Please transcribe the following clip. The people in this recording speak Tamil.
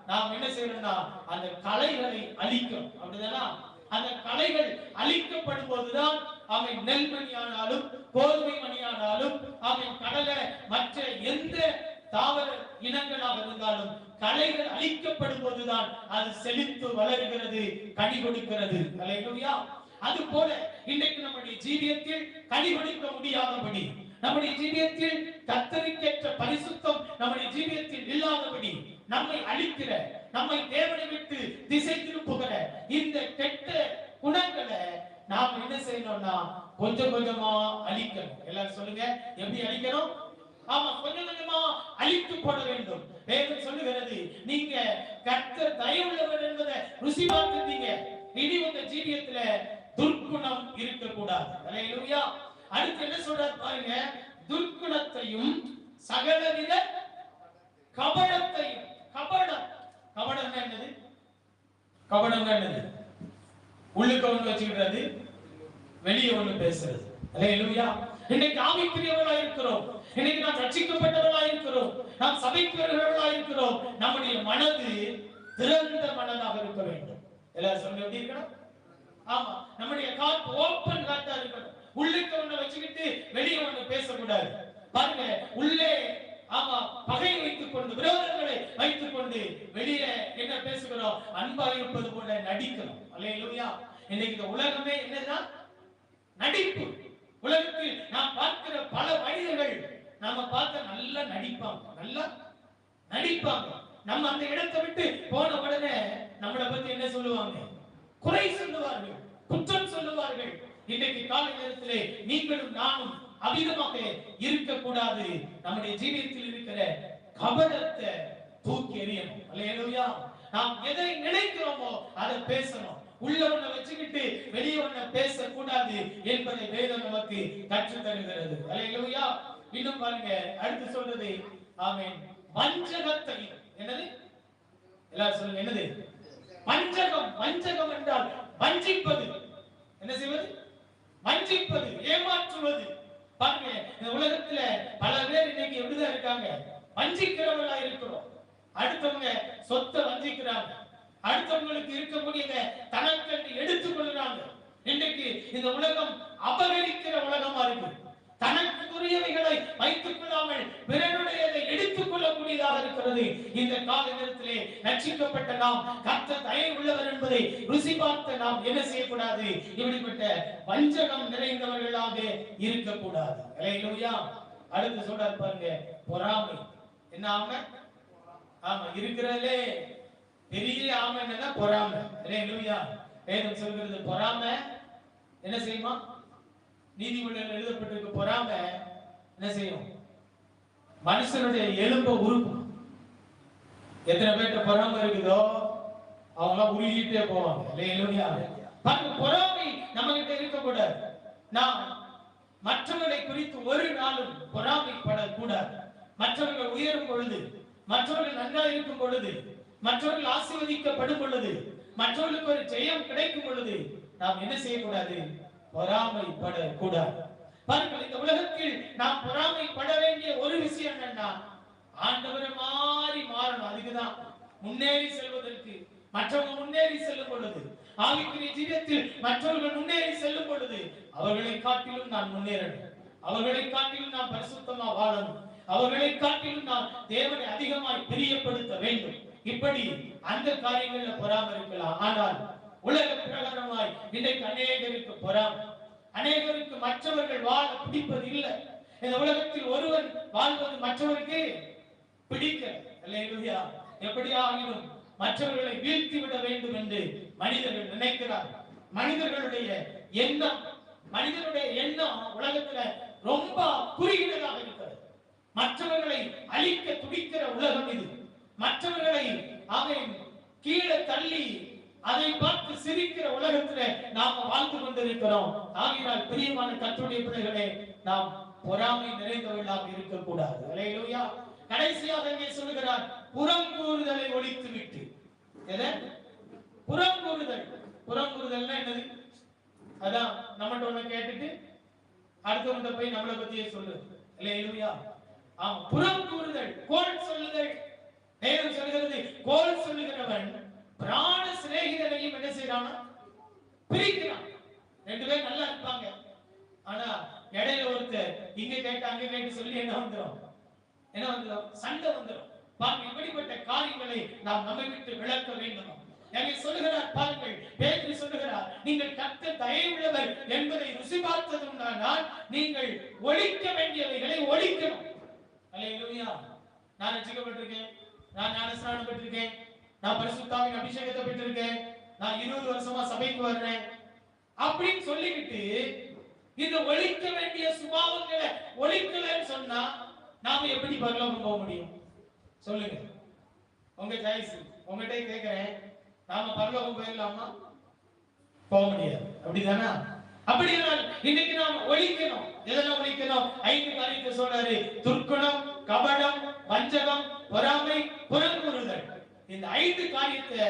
நாம் என்ன செய்யணும்னா அந்த களைகளை அழிக்கணும். அப்படிதானா? அந்த களைகள் அழிக்கப்படும் போதுதான் அவன் நெல்மணியானாலும் கோதுமை மணியானாலும் அவன் கடலை மற்ற எந்த தாவர இனங்களாக இருந்தாலும் களைகள் அழிக்கப்படும் போதுதான் அது செழித்து வளர்கிறது, கனி கொடுக்கிறது. அல்லேலூயா. அது போல இன்றைக்கு நம்முடைய ஜீவியத்தில் கனி கொடுக்க முடியாதபடி, நம்முடைய ஜீவியத்தில் கர்த்தருக்கேற்ற பரிசுத்தம் நம்முடைய ஜீவியத்தில் இல்லாதபடி நம்மை அழிக்கிற, நம்மை தேவனை விட்டு திசை திருப்புகிற இந்த கெட்ட குணங்களை நாம் என்ன செய்யணும்னா கொஞ்சம் கொஞ்சமா அழிக்கணும். எல்லாரும் சொல்லுங்க, எப்படி அழிக்கணும்? ஆமா, கொஞ்சம் கொஞ்சமா அழித்து போட வேண்டும். வேதம் சொல்லுகிறது, நீங்க கர்த்தர் தயவுள்ளவர் என்பதை ருசி பார்த்துட்டீங்க, இனி உங்க ஜீவியத்துல துர்க்குணம் இருக்கக்கூடாது. அல்லேலூயா. அடுத்து என்ன சொல்றார் பாருங்க, துர்க்குணத்தையும் சகலவித கபடத்தையும். கபடம், கபடம் என்னது? கபடம் என்னது? உள்ளுக்கு ஒன்று வச்சுக்கிறது, வெளியே ஒன்று பேசுறது. அல்லேலூயா. இன்னைக்கு ஆவிக்குரியவர்களாக இருக்கிறோம், இன்னைக்கு நாம் ரட்சிக்கப்பட்டவர்களாக இருக்கிறோம், நாம் சபைக்குரியவர்களாக இருக்கிறோம். நம்முடைய மனது திறந்த மனதாக இருக்க வேண்டும். எல்லாரும் சொல்லுங்க, எப்படி இருக்கணும்? ஆமா, நம்முடைய காட் ஓபன் காட்டா இருக்கணும். உள்ளுக்கு ஒண்ணு வச்சுக்கிட்டு வெளியே ஒண்ணு பேசக்கூடாது. பாருங்க, உள்ளே ஆமா பகை வைத்துக் கொண்டு, விரோதங்களை வைத்துக் கொண்டு வெளியே என்ன பேசுகிறோம்? அன்பா இருப்பது போல நடிக்கணும். அல்லேலூயா. இன்னைக்கு இந்த உலகமே என்னதான் நடிப்பு. உலகத்தில் நாம் பார்க்கிற பல மனிதர்கள் நாம பார்த்த நல்லா நடிப்பாங்க, நல்லா நடிப்பாங்க. நம்ம அந்த இடத்தை விட்டு போன உடனே நம்மளை பத்தி என்ன சொல்லுவாங்க? குறை சொல்லுவார்கள், குற்றம் சொல்லுவார்கள். இன்றைக்கு காலை நேரத்திலே நீங்களும் நானும் அபிதமாக இருக்கக்கூடாது. நம்முடைய ஜீவியத்தில் இருக்கிற கபடத்தை தூக்கி எறியணும். அல்லேலூயா. நாம் எதை நினைக்கிறோமோ அதை பேசணும். உள்ள ஒண்ண வச்சுக்கிட்டு வெளியே ஒண்ண பேசக்கூடாது என்பதை வேதம் நமக்கு கற்றுத் தருகிறது. அல்லேலூயா. இன்னும் பாருங்க, அடுத்து சொல்றது ஆமென், வஞ்சகத்தை. என்னது? எல்லாரும் சொல்லுங்க, என்னது? வஞ்சகம். வஞ்சகம் என்றால் வஞ்சிப்பது. என்ன செய்வது? வஞ்சிப்பது, ஏமாற்றுவது. பாருங்க, இந்த உலகத்துல பல பேர் இன்னைக்கு எப்படிதான் இருக்காங்க? வஞ்சிக்கிறவர்களா இருக்கிறோம். அடுத்தவங்க சொத்தை வஞ்சிக்கிறாங்க, அடுத்தவங்களுக்கு இருக்கக்கூடிய தனக்கென்று எடுத்துக் கொள்கிறாங்க. இன்றைக்கு இந்த உலகம் அபகரிக்கிற உலகமா இருக்கு. தனக்குரியவைகளை வைத்துக் கொள்ளாமல் பிறனுடையதை எடுத்துக் கொள்ளக்கூடியதாக இருக்கிறது. இந்த கால நேரத்திலே ரட்சிக்கப்பட்ட நாம் கர்த்தர் தயை உள்ளவர் என்பதை ருசி பார்த்த நாம் என்ன செய்யக்கூடாது? இப்படிப்பட்ட வஞ்சகம் நிறைந்தவர்களாக இருக்கக்கூடாது. அல்லேலூயா. அடுத்து சொல்றார் பாருங்க, பொறாமை. என்ன ஆமை? ஆமா, இருக்கிறதுலே பெரிய ஆமை என்னன்னா பொறாமை. அல்லேலூயா. வேதம் சொல்கிறது, பொறாமை என்ன செய்யுமா? நீதிமொழியில் எழுதப்பட்டிருக்க பொறாமை என்ன செய்யும்? மனுஷனுடைய எலும்பை உருக்கும். எத்தனை பேர்ட்ட பொறாமை இருக்குதோ அவங்க உருகிட்டே போவாங்க. அல்லேலூயா. பாருங்க, பொறாமை நம்ம கிட்ட இருக்கக்கூடாது. நாம் மற்றவர்களை குறித்து ஒரு நாளும் பொறாமைப்படக்கூடாது. மற்றவர்கள் உயரும் பொழுது, மற்றவர்கள் நன்றாக இருக்கும் பொழுது, மற்றவர்கள் ஆசீர்வதிக்கப்படும் பொழுது, மற்றவர்களுக்கு ஒரு ஜெயம் கிடைக்கும் பொழுது நாம் என்ன செய்யக்கூடாது? பொறாமைப்படக்கூடாது. பாருங்கள், இந்த உலகத்தில் நாம் பொறாமைப்பட வேண்டிய ஒரு விஷயம் என்னன்னா, ஆண்டவரை மாறி மாறணும். அதுக்குதான் முன்னேறி செல்வதற்கு, மற்றவங்க முன்னேறி செல்லும் பொழுது, ஆவிக்குரிய ஜீவியத்தில் மற்றவர்கள் முன்னேறி செல்லும் பொழுது அவர்களை காட்டிலும் நான் முன்னேறணும், அவர்களை காட்டிலும் நான் பரிசுத்தமா வாழணும், அவர்களை காட்டிலும் நான் தேவனை அதிகமாய் பிரியப்படுத்த வேண்டும். இப்படி அந்த காரியங்கள்ல பொறாமை இருக்கலாம். ஆனால் உலக பிரகாரமாய் இன்றைக்கு அநேகருக்கு பொறாமை, அநேகருக்கு மற்றவர்கள் வாழ பிடிப்பது இல்லை. இந்த உலகத்தில் ஒருவன் வாழ்வது மற்றவருக்கு பிடிக்க. அல்லேலூயா. எப்படியாகிலும் மற்றவர்களை வீழ்த்தி விட வேண்டும் என்று மனிதர்கள் நினைக்கிறார்கள். மனிதர்களுடைய எண்ணம் உலகத்துல ரொம்ப குறுகினதாக இருக்கிறது. மற்றவர்களை அழிக்க துடிக்கிற உலகம் இது. மற்றவர்களை அவன் கீழே தள்ளி அதை பார்த்து சிரிக்கிற உலகத்துல நாம் வாழ்ந்து கொண்டிருக்கிறோம். ஆகையால் பிரியமான கர்த்தருடைய பிள்ளைகளே, நாம் பொறாமை நிறைந்தவர்களாக இருக்கக்கூடாது. அல்லேலூயா. கடைசியாக இங்கே சொல்லுகிறார், புறங்கூறுதலை ஒழித்து விட்டு. எதை? புறங்கூறுதல். புறங்கூறுதல்னா என்னது? அதான் நம்மகிட்ட ஒண்ணு கேட்டுட்டு அடுத்தவங்க போய் நம்மளை பத்தியே சொல்லு. அல்லேலூயா. புறங்கூறுதல், கோல் சொல்லுதல். வேதம் சொல்கிறது, கோல் சொல்லுகிறவன் பிராண சிநேகிதனையும் என்ன செய்யறான்? பிரிக்கிறான். ரெண்டு பேரும் நல்லா இருப்பாங்க, ஆனா இடையில ஒருத்தர் இங்க கேட்டு அங்க கேட்டு சொல்லி என்ன வந்துடும்? சண்டை வந்துடும். இப்படிப்பட்ட காரியங்களை நாம் நம்மை விட்டு விளக்க வேண்டும். எனவே சொல்லுகிறார் பாருங்கள், பேதுரு சொல்லுகிறார், நீங்கள் கர்த்தர் தயவுள்ளவர் என்பதை ருசி பார்த்ததுனால் நீங்கள் ஒழிக்க வேண்டியவைகளை ஒழிக்கணும். அல்லேலூயா. நான் ரட்சிக்கப்பட்டிருக்கேன், நான் ஞானஸ்நானம் பெற்றிருக்கேன், நான் பரிசுத்தாவின் அபிஷேகத்தை பெற்றிருக்கேன், நான் 20 வருஷமா சபைக்கு வர்றேன் அப்படின்னு சொல்லிக்கிட்டு இந்த ஒழிக்க வேண்டிய சுபாவங்களை ஒழிக்கலன்னு சொன்னா நாம எப்படி பரலோகம் போக முடியும்? சொல்லுங்க, உங்க சாய்ஸ். உங்ககிட்ட கேட்கிறேன், நாம பரலோகம் போயிடலாமா? போக முடியாது. அப்படிதானா? அப்படினால் இன்னைக்கு நாம் ஒழிக்கணும். எதெல்லாம் ஒழிக்கணும்? 5 காரியத்தை சொல்றாரு. துர்க்குணம், கபடம், வஞ்சகம், பொறாமை, புறங்கூறுதல். இந்த 5 காரியத்தை